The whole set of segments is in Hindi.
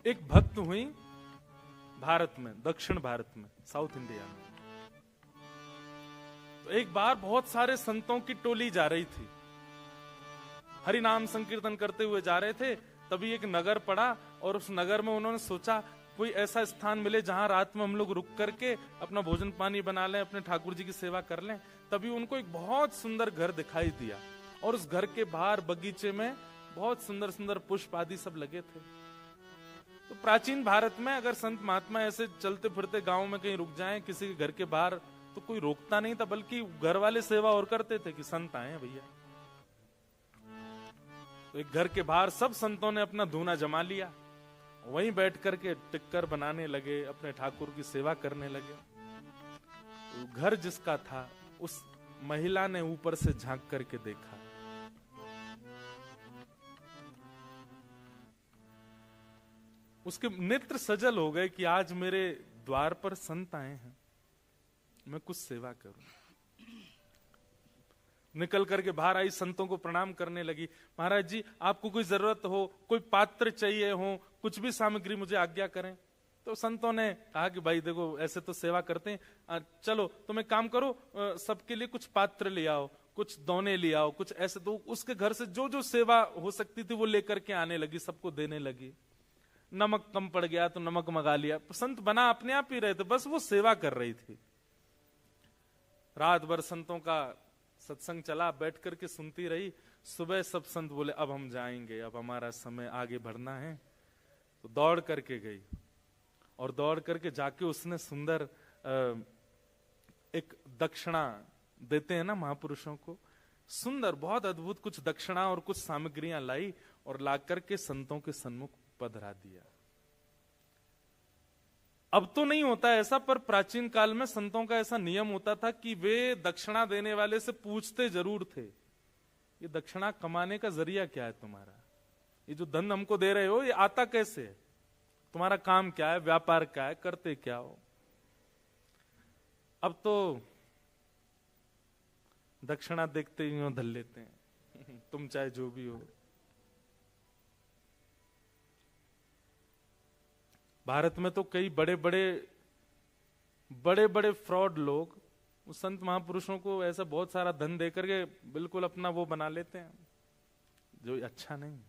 एक भक्त हुई भारत में, दक्षिण भारत में, साउथ इंडिया में। तो एक बार बहुत सारे संतों की टोली जा रही थी, हरि नाम संकीर्तन करते हुए जा रहे थे। तभी एक नगर पड़ा और उस नगर में उन्होंने सोचा कोई ऐसा स्थान मिले जहां रात में हम लोग रुक करके अपना भोजन पानी बना लें, अपने ठाकुर जी की सेवा कर लें। तभी उनको एक बहुत सुंदर घर दिखाई दिया और उस घर के बाहर बगीचे में बहुत सुंदर सुंदर पुष्प आदि सब लगे थे। तो प्राचीन भारत में अगर संत महात्मा ऐसे चलते फिरते गांव में कहीं रुक जाएं किसी के घर के बाहर, तो कोई रोकता नहीं था, बल्कि घर वाले सेवा और करते थे कि संत आए हैं भैया। तो एक घर के बाहर सब संतों ने अपना धूना जमा लिया, वहीं बैठ करके टिक्कर बनाने लगे, अपने ठाकुर की सेवा करने लगे। तो घर जिसका था उस महिला ने ऊपर से झांक करके देखा, उसके नेत्र सजल हो गए कि आज मेरे द्वार पर संत आए हैं, मैं कुछ सेवा करूं। निकल करके बाहर आई, संतों को प्रणाम करने लगी। महाराज जी आपको कोई जरूरत हो, कोई पात्र चाहिए हो, कुछ भी सामग्री मुझे आज्ञा करें। तो संतों ने कहा कि भाई देखो ऐसे तो सेवा करते हैं, चलो तुम एक काम करो, सबके लिए कुछ पात्र ले आओ, कुछ दोने ले आओ, कुछ ऐसे। तो उसके घर से जो जो सेवा हो सकती थी वो लेकर के आने लगी, सबको देने लगी। नमक कम पड़ गया तो नमक मंगा लिया। संत बना अपने आप ही रहे थे, बस वो सेवा कर रही थी। रात भर संतों का सत्संग चला, बैठ करके सुनती रही। सुबह सब संत बोले अब हम जाएंगे, अब हमारा समय आगे बढ़ना है। तो दौड़ करके गई और दौड़ करके जाके उसने सुंदर एक दक्षिणा देते हैं ना महापुरुषों को, सुंदर बहुत अद्भुत कुछ दक्षिणा और कुछ सामग्रियां लाई और ला करके संतों के सन्मुख पधरा दिया। अब तो नहीं होता ऐसा, पर प्राचीन काल में संतों का ऐसा नियम होता था कि वे दक्षिणा देने वाले से पूछते जरूर थे, ये दक्षिणा कमाने का जरिया क्या है तुम्हारा, ये जो धन हमको दे रहे हो ये आता कैसे है, तुम्हारा काम क्या है, व्यापार क्या है, करते क्या हो। अब तो दक्षिणा देखते ही धल लेते हैं तुम चाहे जो भी हो। भारत में तो कई बड़े बड़े फ्रॉड लोग उस संत महापुरुषों को ऐसा बहुत सारा धन देकर के बिल्कुल अपना वो बना लेते हैं, जो अच्छा नहीं।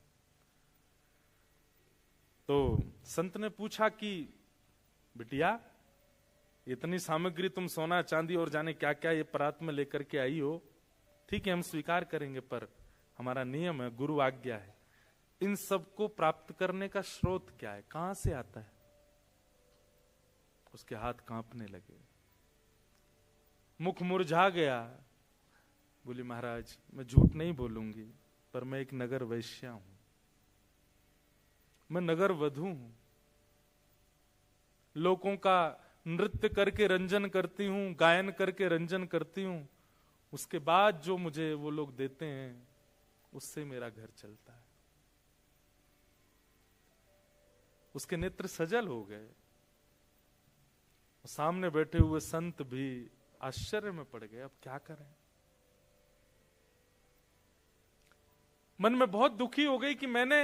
तो संत ने पूछा कि बिटिया इतनी सामग्री तुम सोना चांदी और जाने क्या क्या ये परात में लेकर के आई हो, ठीक है हम स्वीकार करेंगे, पर हमारा नियम है, गुरु आज्ञा है, इन सब को प्राप्त करने का स्रोत क्या है, कहां से आता है। उसके हाथ कांपने लगे, मुख मुरझा गया। बोली महाराज मैं झूठ नहीं बोलूंगी, पर मैं एक नगर वैश्या हूं, मैं नगर वधू हूं, लोगों का नृत्य करके रंजन करती हूं, गायन करके रंजन करती हूं, उसके बाद जो मुझे वो लोग देते हैं उससे मेरा घर चलता है। उसके नेत्र सजल हो गए। सामने बैठे हुए संत भी आश्चर्य में पड़ गए, अब क्या करें। मन में बहुत दुखी हो गई कि मैंने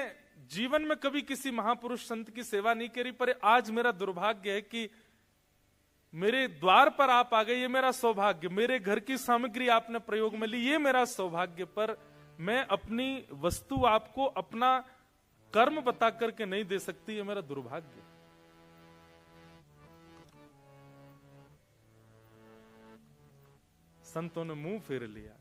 जीवन में कभी किसी महापुरुष संत की सेवा नहीं करी, पर आज मेरा दुर्भाग्य है कि मेरे द्वार पर आप आ गए, ये मेरा सौभाग्य। मेरे घर की सामग्री आपने प्रयोग में ली, ये मेरा सौभाग्य, पर मैं अपनी वस्तु आपको अपना कर्म बता करके नहीं दे सकती, ये मेरा दुर्भाग्य। संतों ने मुंह फेर लिया,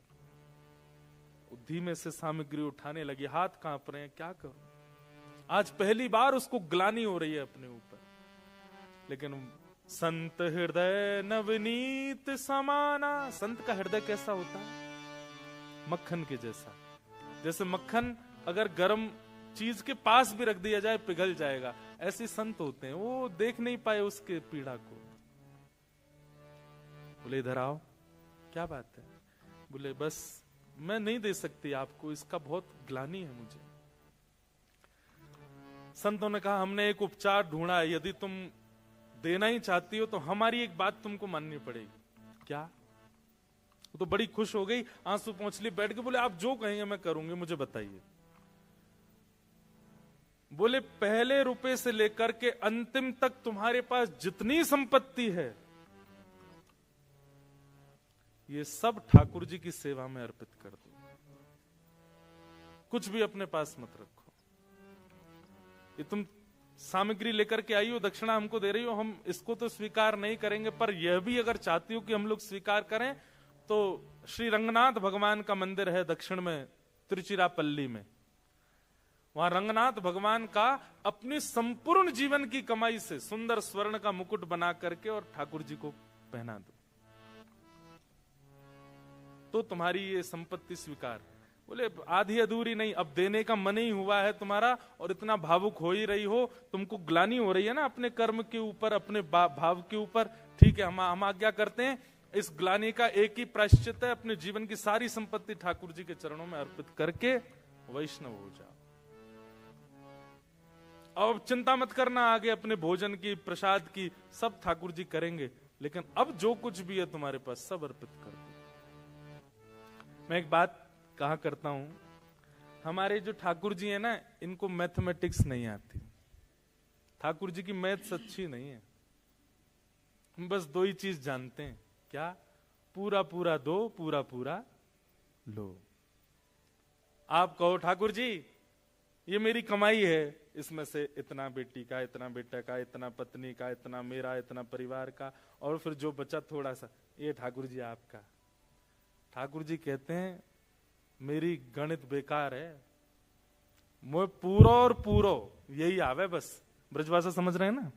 धीमे से सामग्री उठाने लगी, हाथ कांप रहे हैं, क्या करूं। आज पहली बार उसको ग्लानि हो रही है अपने ऊपर। लेकिन संत हृदय नवनीत समाना, संत का हृदय कैसा होता है, मक्खन के जैसा। जैसे मक्खन अगर गर्म चीज के पास भी रख दिया जाए पिघल जाएगा, ऐसे संत होते हैं, वो देख नहीं पाए उसके पीड़ा को। बोले इधर आओ, क्या बात है। बोले बस मैं नहीं दे सकती आपको, इसका बहुत ग्लानि है मुझे। संतों ने कहा हमने एक उपचार ढूंढा है, यदि तुम देना ही चाहती हो तो हमारी एक बात तुमको माननी पड़ेगी। क्या? वो तो बड़ी खुश हो गई, आंसू पोंछ ली, बैठ के बोले आप जो कहेंगे मैं करूंगी, मुझे बताइए। बोले पहले रुपए से लेकर के अंतिम तक तुम्हारे पास जितनी संपत्ति है, ये सब ठाकुर जी की सेवा में अर्पित कर दो। कुछ भी अपने पास मत रखो। ये तुम सामग्री लेकर के आई हो, दक्षिणा हमको दे रही हो, हम इसको तो स्वीकार नहीं करेंगे, पर यह भी अगर चाहती हो कि हम लोग स्वीकार करें, तो श्री रंगनाथ भगवान का मंदिर है दक्षिण में, तिरुचिरापल्ली में। वहां रंगनाथ भगवान का अपनी संपूर्ण जीवन की कमाई से सुंदर स्वर्ण का मुकुट बना करके और ठाकुर जी को पहना दो, तो तुम्हारी ये संपत्ति स्वीकार। बोले आधी अधूरी नहीं, अब देने का मन ही हुआ है तुम्हारा और इतना भावुक हो ही रही हो, तुमको ग्लानि हो रही है ना अपने कर्म के ऊपर, अपने भाव के ऊपर। ठीक है, हम आज्ञा करते हैं, इस ग्लानि का एक ही प्रायश्चित है, अपने जीवन की सारी संपत्ति ठाकुर जी के चरणों में अर्पित करके वैष्णव हो जाओ। अब चिंता मत करना आगे अपने भोजन की, प्रसाद की, सब ठाकुर जी करेंगे, लेकिन अब जो कुछ भी है तुम्हारे पास सब अर्पित कर दो। मैं एक बात कहा करता हूं, हमारे जो ठाकुर जी है ना, इनको मैथमेटिक्स नहीं आती। ठाकुर जी की मैथ्स अच्छी नहीं है। हम बस दो ही चीज जानते हैं, क्या? पूरा पूरा दो, पूरा पूरा लो। आप कहो ठाकुर जी ये मेरी कमाई है, इसमें से इतना बेटी का, इतना बेटा का, इतना पत्नी का, इतना मेरा, इतना परिवार का, और फिर जो बचा थोड़ा सा, ये ठाकुर जी आपका। ठाकुर जी कहते हैं मेरी गणित बेकार है, मैं पूरो और पूरो यही आवे बस। ब्रजभाषा समझ रहे हैं ना?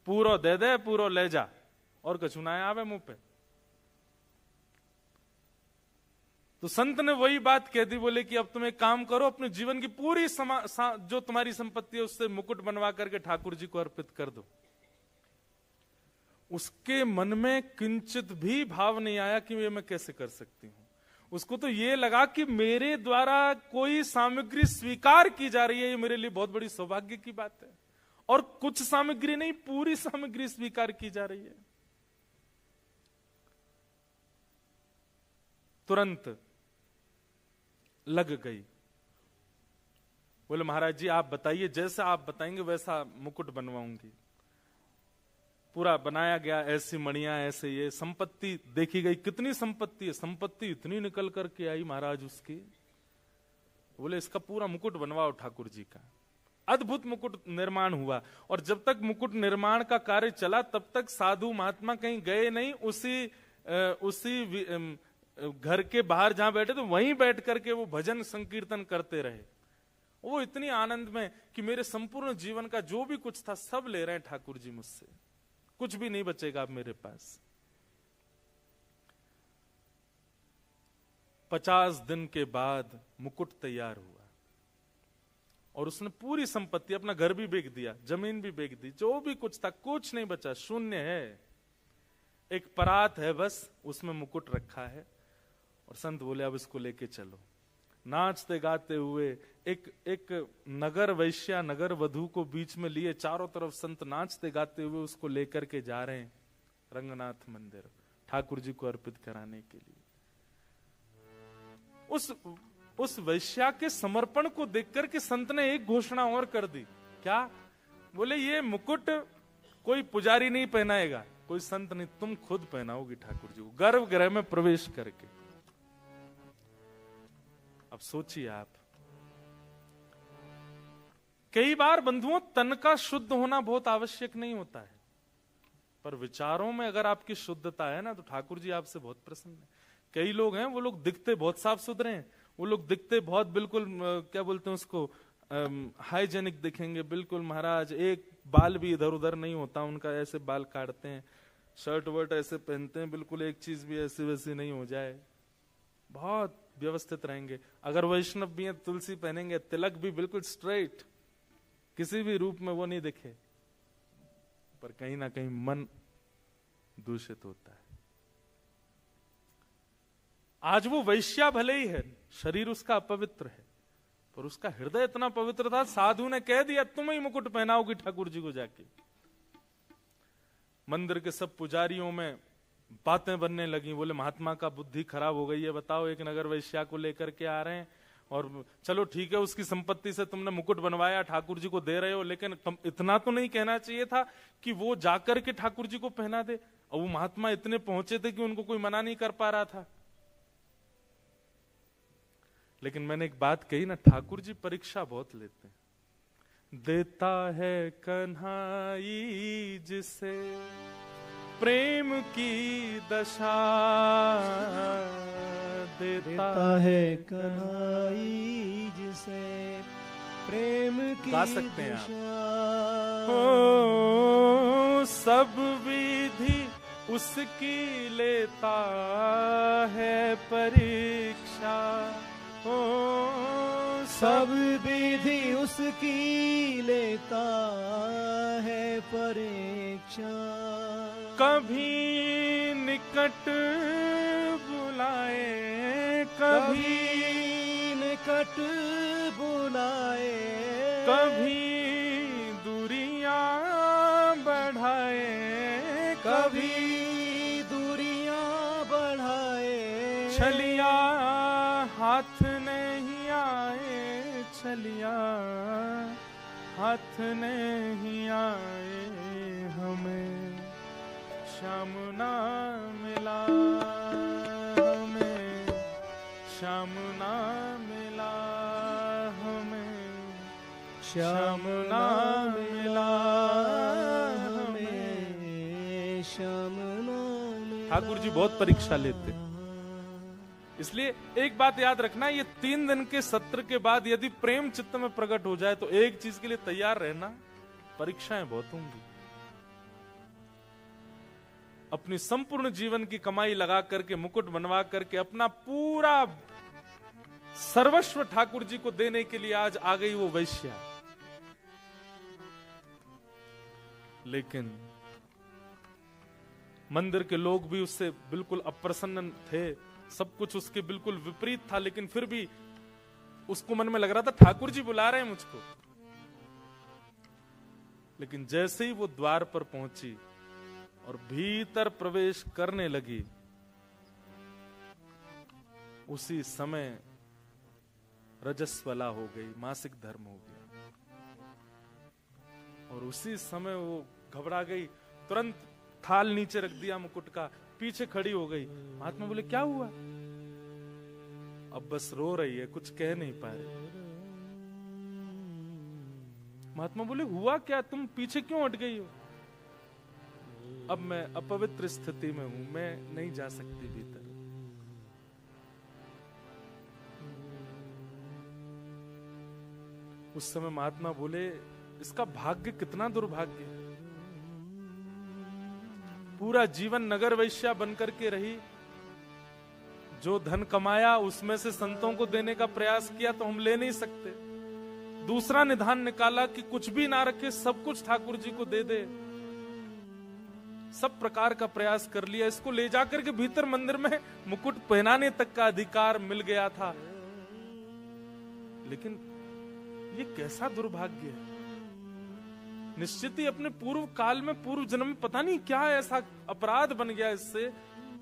पूरो दे दे, पूरो ले जा, और कछु ना आवे मुंह पे। तो संत ने वही बात कह दी, बोले कि अब तुम एक काम करो, अपने जीवन की पूरी जो तुम्हारी संपत्ति है उससे मुकुट बनवा करके ठाकुर जी को अर्पित कर दो। उसके मन में किंचित भी भाव नहीं आया कि ये मैं कैसे कर सकती हूं। उसको तो ये लगा कि मेरे द्वारा कोई सामग्री स्वीकार की जा रही है, ये मेरे लिए बहुत बड़ी सौभाग्य की बात है। और कुछ सामग्री नहीं, पूरी सामग्री स्वीकार की जा रही है। तुरंत लग गई। बोले महाराज जी आप बताइए, जैसा आप बताएंगे वैसा मुकुट बनवाऊंगी। पूरा बनाया गया, ऐसी मणियां, ऐसे ये संपत्ति देखी गई। कितनी संपत्ति है, संपत्ति इतनी निकल करके आई महाराज उसकी। बोले इसका पूरा मुकुट बनवाओ ठाकुर जी का। अद्भुत मुकुट निर्माण हुआ। और जब तक मुकुट निर्माण का कार्य चला तब तक साधु महात्मा कहीं गए नहीं, उसी घर के बाहर जहां बैठे तो वहीं बैठ करके वो भजन संकीर्तन करते रहे। वो इतनी आनंद में कि मेरे संपूर्ण जीवन का जो भी कुछ था सब ले रहे हैं ठाकुर जी मुझसे, कुछ भी नहीं बचेगा अब मेरे पास। 50 दिन के बाद मुकुट तैयार हुआ और उसने पूरी संपत्ति, अपना घर भी बेच दिया, जमीन भी बेच दी, जो भी कुछ था कुछ नहीं बचा, शून्य है। एक परात है बस, उसमें मुकुट रखा है। और संत बोले अब इसको लेके चलो। नाचते गाते हुए एक नगर वैश्या, नगर वधू को बीच में लिए, चारों तरफ संत नाचते गाते हुए उसको लेकर के जा रहे हैं रंगनाथ मंदिर, ठाकुर जी को अर्पित कराने के लिए। उस वैश्या के समर्पण को देखकर के संत ने एक घोषणा और कर दी। क्या? बोले ये मुकुट कोई पुजारी नहीं पहनाएगा, कोई संत नहीं, तुम खुद पहनाओगी ठाकुर जी को गर्भगृह में प्रवेश करके। अब सोचिए आप, कई बार बंधुओं तन का शुद्ध होना बहुत आवश्यक नहीं होता है, पर विचारों में अगर आपकी शुद्धता है ना तो ठाकुर जी आपसे बहुत प्रसन्न है। कई लोग हैं, वो लोग दिखते बहुत साफ सुथरे हैं, वो लोग दिखते बहुत बिल्कुल क्या बोलते हैं उसको, हाइजेनिक दिखेंगे बिल्कुल महाराज, एक बाल भी इधर उधर नहीं होता उनका, ऐसे बाल काटते हैं, शर्ट वर्ट ऐसे पहनते हैं, बिल्कुल एक चीज भी ऐसी वैसी नहीं हो जाए, बहुत व्यवस्थित रहेंगे। अगर वैष्णव भी है, तुलसी पहनेंगे, तिलक भी बिल्कुल स्ट्रेट, किसी भी रूप में वो नहीं दिखे, पर कहीं ना कहीं मन दूषित होता है। आज वो वैश्या भले ही है, शरीर उसका अपवित्र है, पर उसका हृदय इतना पवित्र था, साधु ने कह दिया तुम ही मुकुट पहनाओगी ठाकुर जी को जाके। मंदिर के सब पुजारियों में बातें बनने लगी। बोले महात्मा का बुद्धि खराब हो गई है, बताओ एक नगर वैश्या को लेकर के आ रहे हैं, और चलो ठीक है, उसकी संपत्ति से तुमने मुकुट बनवाया, ठाकुर जी को दे रहे हो, लेकिन इतना तो नहीं कहना चाहिए था कि वो जाकर के ठाकुर जी को पहना दे। और वो महात्मा इतने पहुंचे थे कि उनको कोई मना नहीं कर पा रहा था। लेकिन मैंने एक बात कही ना, ठाकुर जी परीक्षा बहुत लेते हैं। देता है कन्हाई जिसे प्रेम की दशा, देता है कन्हाई जिसे प्रेम की गा सकते हैं दशा। हो सब विधि उसकी लेता है परीक्षा, हो सब विधि उसकी लेता है परीक्षा। कभी निकट बुलाए, कभी निकट बुलाए, कभी दूरियां बढ़ाए, कभी दूरियां बढ़ाए। छलिया हाथ नहीं आए, छलिया हाथ नहीं आए, हमें श्याम ना मिला, हमें श्याम ना मिला, हमें श्याम ना मिला, हमें श्याम ना मिला। ठाकुर जी बहुत परीक्षा लेते, इसलिए एक बात याद रखना, ये 3 दिन के सत्र के बाद यदि प्रेम चित्त में प्रकट हो जाए तो एक चीज के लिए तैयार रहना, परीक्षाएं बहुत होंगी। अपनी संपूर्ण जीवन की कमाई लगा करके, मुकुट बनवा करके, अपना पूरा सर्वस्व ठाकुर जी को देने के लिए आज आ गई वो वैश्या। लेकिन मंदिर के लोग भी उससे बिल्कुल अप्रसन्न थे, सब कुछ उसके बिल्कुल विपरीत था, लेकिन फिर भी उसको मन में लग रहा था ठाकुर जी बुला रहे हैं मुझको। लेकिन जैसे ही वो द्वार पर पहुंची और भीतर प्रवेश करने लगी, उसी समय रजस्वला हो गई, मासिक धर्म हो गया। और उसी समय वो घबरा गई, तुरंत थाल नीचे रख दिया मुकुट का, पीछे खड़ी हो गई। महात्मा बोले क्या हुआ? अब बस रो रही है, कुछ कह नहीं पा रही। महात्मा बोले हुआ क्या, तुम पीछे क्यों हट गई हो? अब मैं अपवित्र स्थिति में हूं, मैं नहीं जा सकती भीतर। उस समय महात्मा बोले इसका भाग्य कितना दुर्भाग्य है, पूरा जीवन नगर वैश्या बनकर के रही, जो धन कमाया उसमें से संतों को देने का प्रयास किया तो हम ले नहीं सकते। दूसरा निधान निकाला कि कुछ भी ना रखे, सब कुछ ठाकुर जी को दे दे। सब प्रकार का प्रयास कर लिया, इसको ले जाकर के भीतर मंदिर में मुकुट पहनाने तक का अधिकार मिल गया था। लेकिन ये कैसा दुर्भाग्य है। निश्चित ही अपने पूर्व काल में, पूर्व जन्म में पता नहीं क्या ऐसा अपराध बन गया इससे,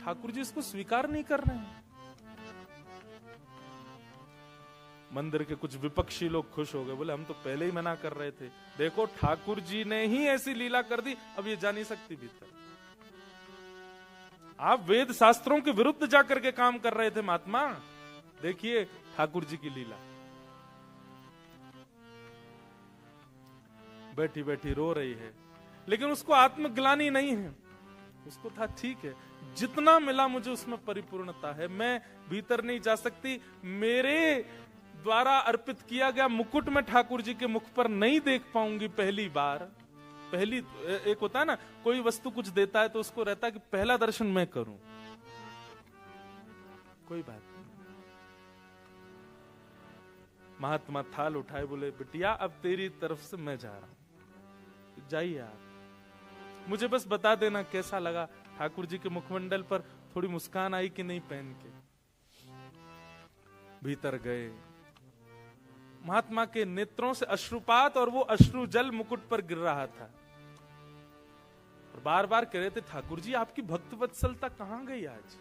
ठाकुर जी इसको स्वीकार नहीं कर रहे हैं। मंदिर के कुछ विपक्षी लोग खुश हो गए, बोले हम तो पहले ही मना कर रहे थे, देखो ठाकुर जी ने ही ऐसी लीला कर दी, अब ये जा नहीं सकती भीतर। आप वेद शास्त्रों के विरुद्ध जाकर के काम कर रहे थे महात्मा, देखिए ठाकुर जी की लीला। बैठी बैठी रो रही है, लेकिन उसको आत्मग्लानि नहीं है। उसको था ठीक है, जितना मिला मुझे उसमें परिपूर्णता है, मैं भीतर नहीं जा सकती। मेरे द्वारा अर्पित किया गया मुकुट में ठाकुर जी के मुख पर नहीं देख पाऊंगी पहली बार। पहली एक होता है ना, कोई वस्तु कुछ देता है तो उसको रहता है कि पहला दर्शन मैं करूं। कोई बात नहीं। महात्मा थाल उठाए, बोले बिटिया अब तेरी तरफ से मैं जा रहा हूं, जाइए आप, मुझे बस बता देना कैसा लगा, ठाकुर जी के मुखमंडल पर थोड़ी मुस्कान आई कि नहीं पहन के। भीतर गए, महात्मा के नेत्रों से अश्रुपात और वो अश्रु जल मुकुट पर गिर रहा था। और बार बार कह रहे थे ठाकुर जी आपकी भक्त वत्सलता कहां गई आज?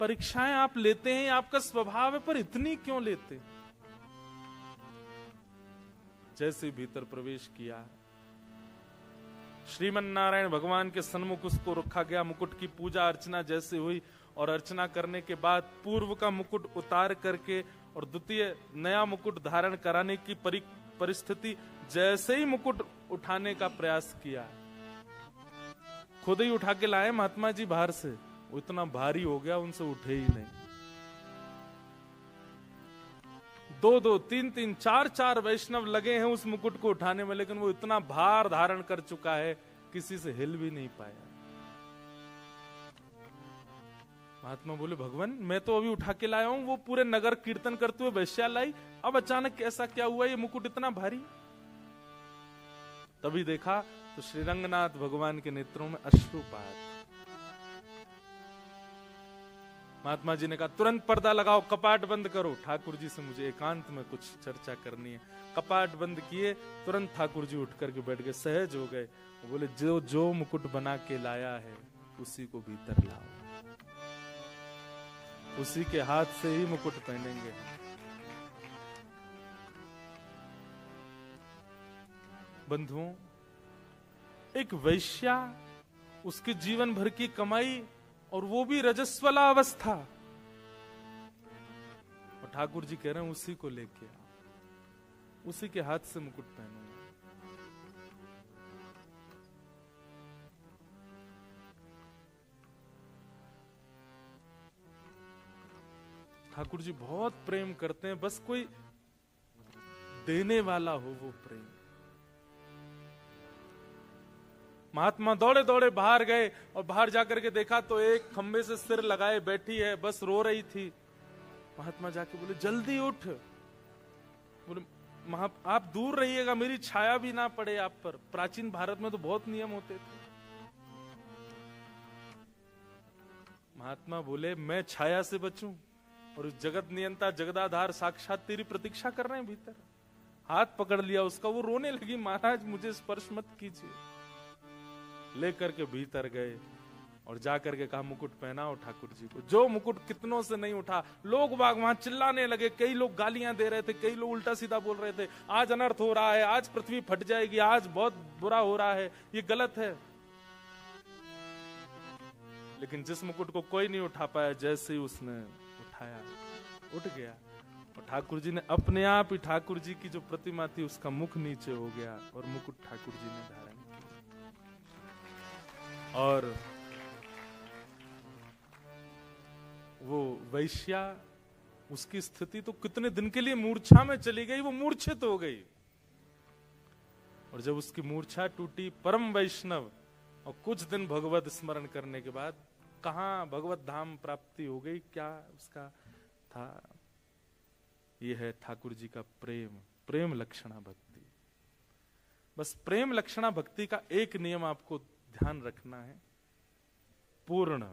परीक्षाएं आप लेते हैं, आपका स्वभाव है, पर इतनी क्यों लेते? जैसे भीतर प्रवेश किया, श्रीमन नारायण भगवान के सन्मुख उसको रखा गया। मुकुट की पूजा अर्चना जैसे हुई, और अर्चना करने के बाद पूर्व का मुकुट उतार करके और द्वितीय नया मुकुट धारण कराने की परिस्थिति, जैसे ही मुकुट उठाने का प्रयास किया, खुद ही उठा के लाए महात्मा जी बाहर से, वो इतना भारी हो गया उनसे उठे ही नहीं। 2-2, 3-3, 4-4 वैष्णव लगे हैं उस मुकुट को उठाने में, लेकिन वो इतना भार धारण कर चुका है, किसी से हिल भी नहीं पाया। महात्मा बोले, भगवान मैं तो अभी उठा के लाया हूं, वो पूरे नगर कीर्तन करते हुए वैश्या लाई, अब अचानक ऐसा क्या हुआ, ये मुकुट इतना भारी? तभी देखा तो श्री रंगनाथ भगवान के नेत्रों में अश्रुपात। महात्मा जी ने कहा, तुरंत पर्दा लगाओ, कपाट बंद करो, ठाकुर जी से मुझे एकांत में कुछ चर्चा करनी है। कपाट बंद किए, तुरंत ठाकुर जी उठ करके बैठ गए, सहज हो गए। बोले, जो मुकुट बना के लाया है उसी को भीतर लाओ, उसी के हाथ से ही मुकुट पहनेंगे। बंधुओं, एक वैश्या, उसके जीवन भर की कमाई, और वो भी रजस्वला अवस्था, और ठाकुर जी कह रहे हैं उसी को लेके आओ, उसी के हाथ से मुकुट पहनो। ठाकुर जी बहुत प्रेम करते हैं, बस कोई देने वाला हो वो प्रेम। महात्मा दौड़े दौड़े बाहर गए, और बाहर जाकर के देखा तो एक खंबे से सिर लगाए बैठी है, बस रो रही थी। महात्मा जाके बोले, जल्दी उठ। बोले, आप दूर रहिएगा, मेरी छाया भी ना पड़े आप पर। प्राचीन भारत में तो बहुत नियम होते थे। महात्मा बोले, मैं छाया से बचूं, और उस जगत नियंता जगदाधार साक्षात तेरी प्रतीक्षा कर रहे हैं भीतर। हाथ पकड़ लिया उसका, वो रोने लगी, महाराज मुझे स्पर्श मत कीजिए। लेकर के भीतर गए और जाकर के कहा, मुकुट पहनाओ ठाकुर जी को। जो मुकुट कितनों से नहीं उठा, लोग बाग वहां चिल्लाने लगे, कई लोग गालियां दे रहे थे, कई लोग उल्टा सीधा बोल रहे थे, आज अनर्थ हो रहा है, आज पृथ्वी फट जाएगी, आज बहुत बुरा हो रहा है, ये गलत है। लेकिन जिस मुकुट को कोई नहीं उठा पाया, जैसे ही उसने उठाया, उठ गया, और ठाकुर जी ने अपने आप ही, ठाकुर जी की जो प्रतिमा थी उसका मुख नीचे हो गया, और मुकुट ठाकुर जी ने धारण किया। और वो वैश्या, उसकी स्थिति तो कितने दिन के लिए मूर्छा में चली गई, वो मूर्छित हो गई। और जब उसकी मूर्छा टूटी, परम वैष्णव, और कुछ दिन भगवत स्मरण करने के बाद कहां भगवत धाम प्राप्ति हो गई। क्या उसका था? यह है ठाकुर जी का प्रेम, प्रेम लक्षणा भक्ति। बस प्रेम लक्षणा भक्ति का एक नियम आपको ध्यान रखना है, पूर्ण।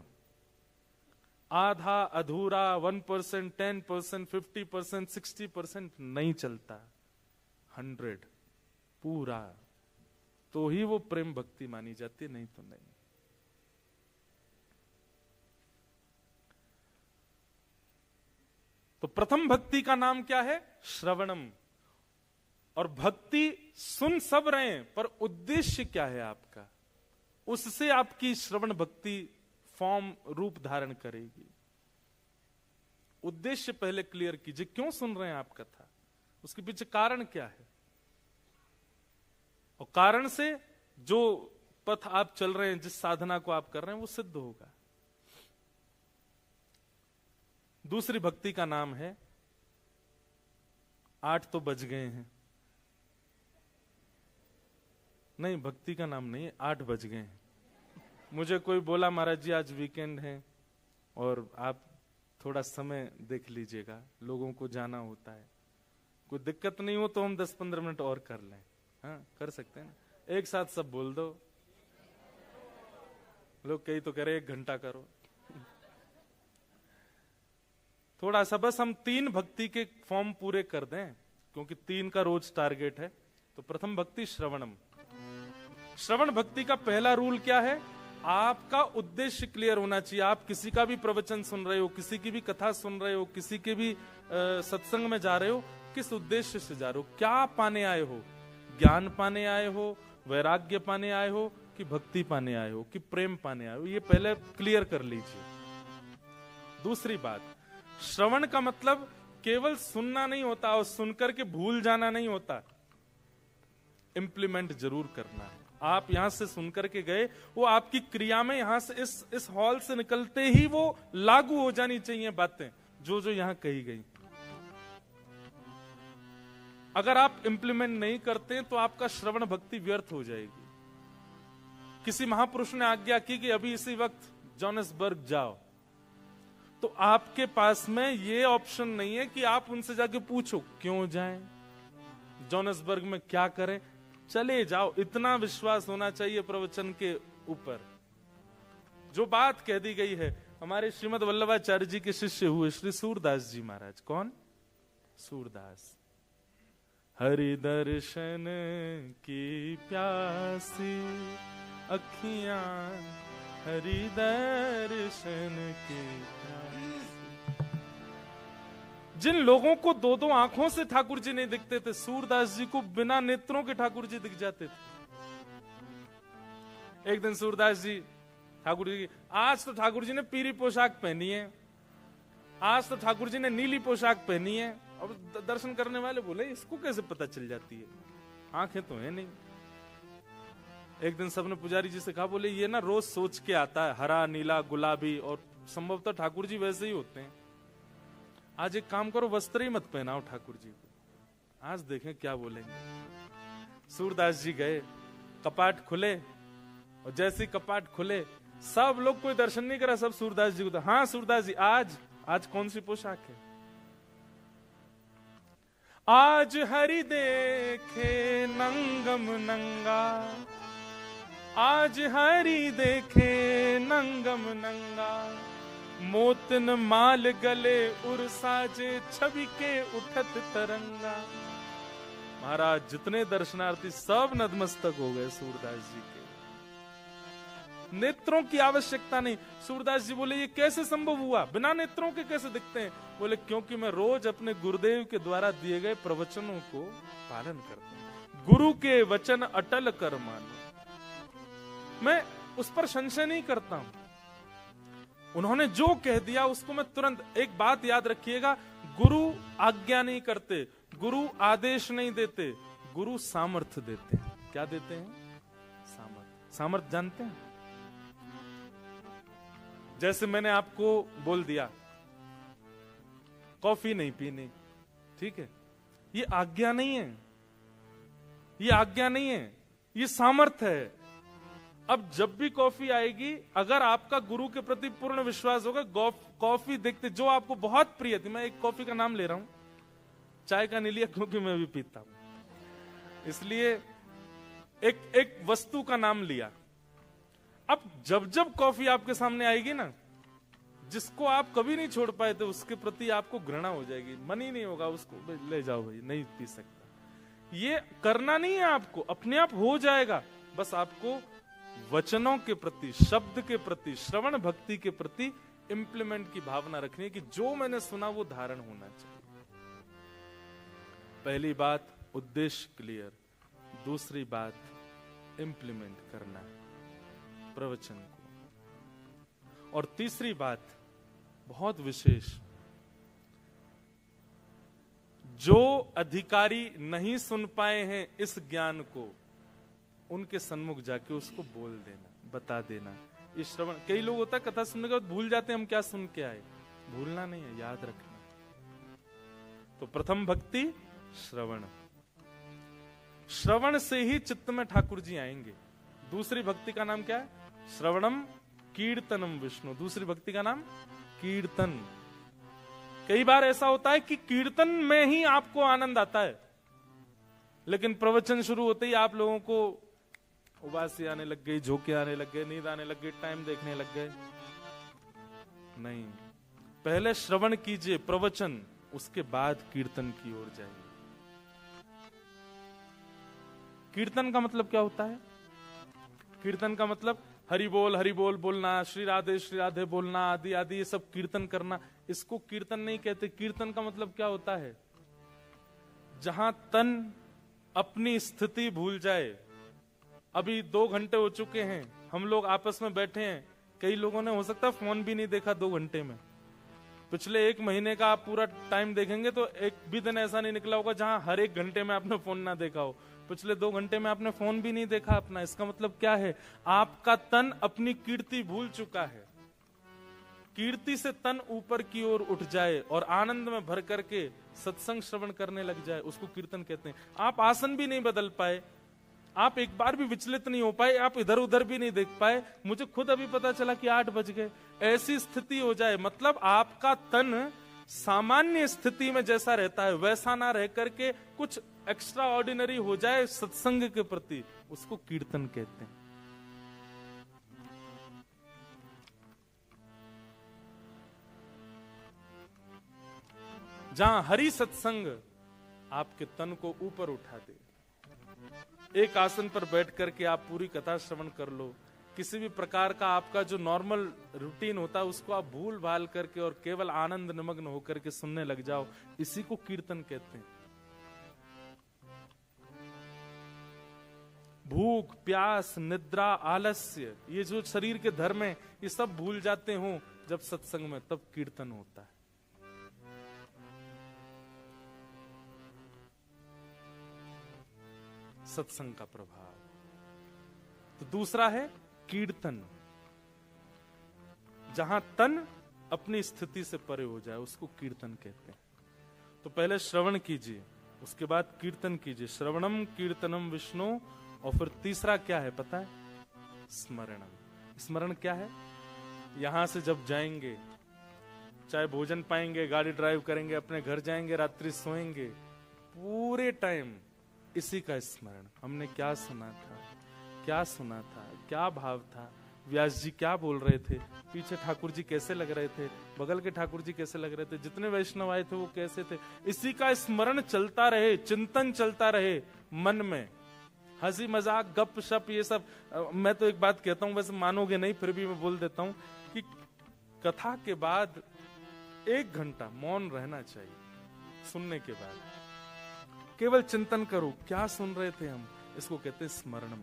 आधा अधूरा, 1%, 10%, 50%, 60% नहीं चलता, 100 पूरा, तो ही वो प्रेम भक्ति मानी जाती है, नहीं तो नहीं। तो प्रथम भक्ति का नाम क्या है? श्रवणम। और भक्ति सुन सब रहे हैं, पर उद्देश्य क्या है आपका? उससे आपकी श्रवण भक्ति फॉर्म रूप धारण करेगी। उद्देश्य पहले क्लियर कीजिए, क्यों सुन रहे हैं आप कथा, उसके पीछे कारण क्या है, और कारण से जो पथ आप चल रहे हैं, जिस साधना को आप कर रहे हैं, वो सिद्ध होगा। दूसरी भक्ति का नाम है, 8 तो बज गए हैं, नहीं भक्ति का नाम नहीं है, 8 बज गए हैं। मुझे कोई बोला, महाराज जी आज वीकेंड है और आप थोड़ा समय देख लीजिएगा, लोगों को जाना होता है, कोई दिक्कत नहीं हो तो हम 10-15 मिनट और कर लें। हाँ, कर सकते हैं, एक साथ सब बोल दो। लोग कई तो कह रहे 1 घंटा करो। थोड़ा सा बस हम 3 भक्ति के फॉर्म पूरे कर दें, क्योंकि 3 का रोज टारगेट है। तो प्रथम भक्ति श्रवणम। श्रवण भक्ति का पहला रूल क्या है? आपका उद्देश्य क्लियर होना चाहिए। आप किसी का भी प्रवचन सुन रहे हो, किसी की भी कथा सुन रहे हो, किसी के भी सत्संग में जा रहे हो, किस उद्देश्य से जा रहे हो, क्या पाने आए हो? ज्ञान पाने आए हो, वैराग्य पाने आए हो, कि भक्ति पाने आए हो, कि प्रेम पाने आए हो? ये पहले क्लियर कर लीजिए। दूसरी बात, श्रवण का मतलब केवल सुनना नहीं होता और सुनकर के भूल जाना नहीं होता, इंप्लीमेंट जरूर करना है। आप यहां से सुनकर के गए, वो आपकी क्रिया में यहां से इस हॉल से निकलते ही वो लागू हो जानी चाहिए बातें जो जो यहां कही गई। अगर आप इंप्लीमेंट नहीं करते तो आपका श्रवण भक्ति व्यर्थ हो जाएगी। किसी महापुरुष ने आज्ञा की कि अभी इसी वक्त जोहान्सबर्ग जाओ, तो आपके पास में ये ऑप्शन नहीं है कि आप उनसे जाके पूछो क्यों जाएं, जोहान्सबर्ग में क्या करें, चले जाओ। इतना विश्वास होना चाहिए प्रवचन के ऊपर। जो बात कह दी गई है, हमारे श्रीमद वल्लभाचार्य जी के शिष्य हुए श्री सूरदास जी महाराज। कौन? सूरदास। हरि दर्शन की प्यासी अखियां, हरि दर्शन की प्यासी। जिन लोगों को दो दो आंखों से ठाकुर जी नहीं दिखते थे, सूरदास जी को बिना नेत्रों के ठाकुर जी दिख जाते थे। एक दिन सूरदास जी ठाकुर जी, आज तो ठाकुर जी ने पीली पोशाक पहनी है, आज तो ठाकुर जी ने नीली पोशाक पहनी है। और दर्शन करने वाले बोले इसको कैसे पता चल जाती है, आंखें तो है नहीं। एक दिन सबने पुजारी जी से कहा, बोले ये ना रोज सोच के आता है, हरा नीला गुलाबी, और संभवतः ठाकुर जी वैसे ही होते हैं। आज एक काम करो, वस्त्र ही मत पहनाओ ठाकुर जी को, आज देखें क्या बोलेंगे। सूरदास जी गए, कपाट खुले, और जैसे कपाट खुले सब लोग, कोई दर्शन नहीं करा, सब सूरदास जी को। हाँ सूरदास जी, आज कौन सी पोशाक है? आज हरि देखे नंगम नंगा, आज हरि देखे नंगम नंगा, मोतन माल गले उर साजे, छवि के उठत तरंगा। महाराज जितने दर्शनार्थी सब नतमस्तक हो गए सूरदास जी के। नेत्रों की आवश्यकता नहीं। सूरदास जी बोले ये कैसे संभव हुआ, बिना नेत्रों के कैसे दिखते हैं? बोले क्योंकि मैं रोज अपने गुरुदेव के द्वारा दिए गए प्रवचनों को पालन करता हूं। गुरु के वचन अटल कर मानो, मैं उस पर संशय नहीं करता हूं। उन्होंने जो कह दिया उसको मैं तुरंत। एक बात याद रखिएगा, गुरु आज्ञा नहीं करते, गुरु आदेश नहीं देते, गुरु सामर्थ्य देते हैं। क्या देते हैं? सामर्थ्य। सामर्थ्य जानते हैं? जैसे मैंने आपको बोल दिया कॉफी नहीं पीनी, ठीक है, ये आज्ञा नहीं है, ये आज्ञा नहीं है, ये सामर्थ्य है। अब जब भी कॉफी आएगी, अगर आपका गुरु के प्रति पूर्ण विश्वास होगा, कॉफी देखते जो आपको बहुत प्रिय थी, मैं एक कॉफी का नाम ले रहा हूं, चाय का नहीं लिया क्योंकि मैं भी पीता हूं, इसलिए एक वस्तु का नाम लिया। अब जब जब कॉफी आपके सामने आएगी ना, जिसको आप कभी नहीं छोड़ पाए थे, उसके प्रति आपको घृणा हो जाएगी, मन ही नहीं होगा उसको, ले जाओ भाई, नहीं पी सकता। ये करना नहीं है आपको, अपने आप हो जाएगा। बस आपको वचनों के प्रति, शब्द के प्रति, श्रवण भक्ति के प्रति इंप्लीमेंट की भावना रखनी है कि जो मैंने सुना वो धारण होना चाहिए। पहली बात उद्देश्य क्लियर, दूसरी बात इंप्लीमेंट करना है प्रवचन को, और तीसरी बात बहुत विशेष, जो अधिकारी नहीं सुन पाए हैं इस ज्ञान को, उनके सन्मुख जाके उसको बोल देना, बता देना। इस श्रवण, कई लोग होता है कथा सुनने के बाद भूल जाते हैं हम क्या सुन के आए। भूलना नहीं है, याद रखना। तो प्रथम भक्ति श्रवण, श्रवण से ही चित्त में ठाकुर जी आएंगे। दूसरी भक्ति का नाम क्या है? श्रवणम कीर्तनम विष्णु। दूसरी भक्ति का नाम कीर्तन। कई बार ऐसा होता है कि कीर्तन में ही आपको आनंद आता है, लेकिन प्रवचन शुरू होते ही आप लोगों को उबासी आने लग गई, झोंके आने लग गए, नींद आने लग गई, टाइम देखने लग गए। नहीं, पहले श्रवण कीजिए प्रवचन, उसके बाद कीर्तन की ओर जाइए। कीर्तन का मतलब क्या होता है? कीर्तन का मतलब हरि बोल बोलना, श्री राधे बोलना, आदि आदि ये सब कीर्तन करना, इसको कीर्तन नहीं कहते। कीर्तन का मतलब क्या होता है? जहां तन अपनी स्थिति भूल जाए। अभी 2 घंटे हो चुके हैं, हम लोग आपस में बैठे हैं, कई लोगों ने हो सकता है फोन भी नहीं देखा 2 घंटे में। पिछले 1 महीने का आप पूरा टाइम देखेंगे तो एक भी दिन ऐसा नहीं निकला होगा जहां हर 1 घंटे में आपने फोन ना देखा हो। पिछले 2 घंटे में आपने फोन भी नहीं देखा अपना। इसका मतलब क्या है? आपका तन अपनी कीर्ति भूल चुका है। कीर्ति से तन ऊपर की ओर उठ जाए और आनंद में भर करके सत्संग श्रवण करने लग जाए, उसको कीर्तन कहते हैं। आप आसन भी नहीं बदल पाए, आप एक बार भी विचलित नहीं हो पाए, आप इधर उधर भी नहीं देख पाए। मुझे खुद अभी पता चला कि 8 बज गए। ऐसी स्थिति हो जाए, मतलब आपका तन सामान्य स्थिति में जैसा रहता है वैसा ना रह करके कुछ एक्स्ट्रा ऑर्डिनरी हो जाए सत्संग के प्रति, उसको कीर्तन कहते हैं। जहां हरि सत्संग आपके तन को ऊपर उठा दे। एक आसन पर बैठ करके आप पूरी कथा श्रवण कर लो। किसी भी प्रकार का आपका जो नॉर्मल रूटीन होता है उसको आप भूल भाल करके और केवल आनंद निमग्न होकर के सुनने लग जाओ, इसी को कीर्तन कहते हैं। भूख, प्यास, निद्रा, आलस्य, ये जो शरीर के धर्म है, ये सब भूल जाते हो जब सत्संग में, तब कीर्तन होता है। सत्संग का प्रभाव। तो दूसरा है कीर्तन, जहां तन अपनी स्थिति से परे हो जाए, उसको कीर्तन कहते हैं। तो पहले श्रवण कीजिए, उसके बाद कीर्तन कीजिए। श्रवणम कीर्तनम विष्णु। और फिर तीसरा क्या है पता है? स्मरणम। स्मरण क्या है? यहां से जब जाएंगे, चाहे भोजन पाएंगे, गाड़ी ड्राइव करेंगे, अपने घर जाएंगे, रात्रि सोएंगे, पूरे टाइम इसी का स्मरण। हमने क्या सुना था, क्या सुना था, क्या भाव था, व्यास जी क्या बोल रहे थे, पीछे ठाकुर जी कैसे लग रहे थे, बगल के ठाकुर जी कैसे लग रहे थे, जितने वैष्णव आए थे वो कैसे थे, इसी का स्मरण चलता रहे, चिंतन चलता रहे मन में। हंसी मजाक गप शप ये सब। मैं तो एक बात कहता हूं, वैसे मानोगे नहीं, फिर भी मैं बोल देता हूं कि कथा के बाद 1 घंटा मौन रहना चाहिए। सुनने के बाद केवल चिंतन करो, क्या सुन रहे थे हम, इसको कहते हैं स्मरणम।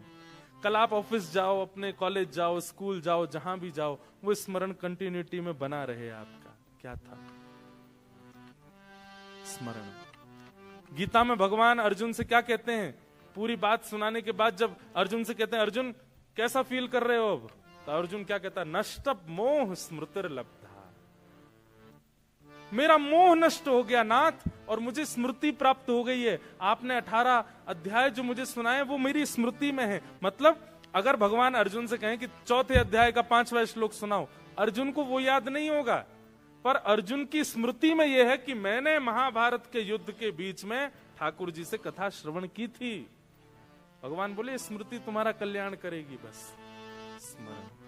कल आप ऑफिस जाओ, अपने कॉलेज जाओ, स्कूल जाओ, जहां भी जाओ, वो स्मरण कंटिन्यूटी में बना रहे आपका। क्या था? स्मरण। गीता में भगवान अर्जुन से क्या कहते हैं? पूरी बात सुनाने के बाद जब अर्जुन से कहते हैं, अर्जुन कैसा फील कर रहे हो अब? तो अर्जुन क्या कहता है? नष्ट मोह स्मृतिर्लब्धा। मेरा मोह नष्ट हो गया नाथ, और मुझे स्मृति प्राप्त हो गई है। आपने 18 अध्याय जो मुझे सुनाए वो मेरी स्मृति में है। मतलब अगर भगवान अर्जुन से कहें कि 4थे अध्याय का 5वां श्लोक सुनाओ, अर्जुन को वो याद नहीं होगा, पर अर्जुन की स्मृति में यह है कि मैंने महाभारत के युद्ध के बीच में ठाकुर जी से कथा श्रवण की थी। भगवान बोले स्मृति तुम्हारा कल्याण करेगी, बस स्मरण।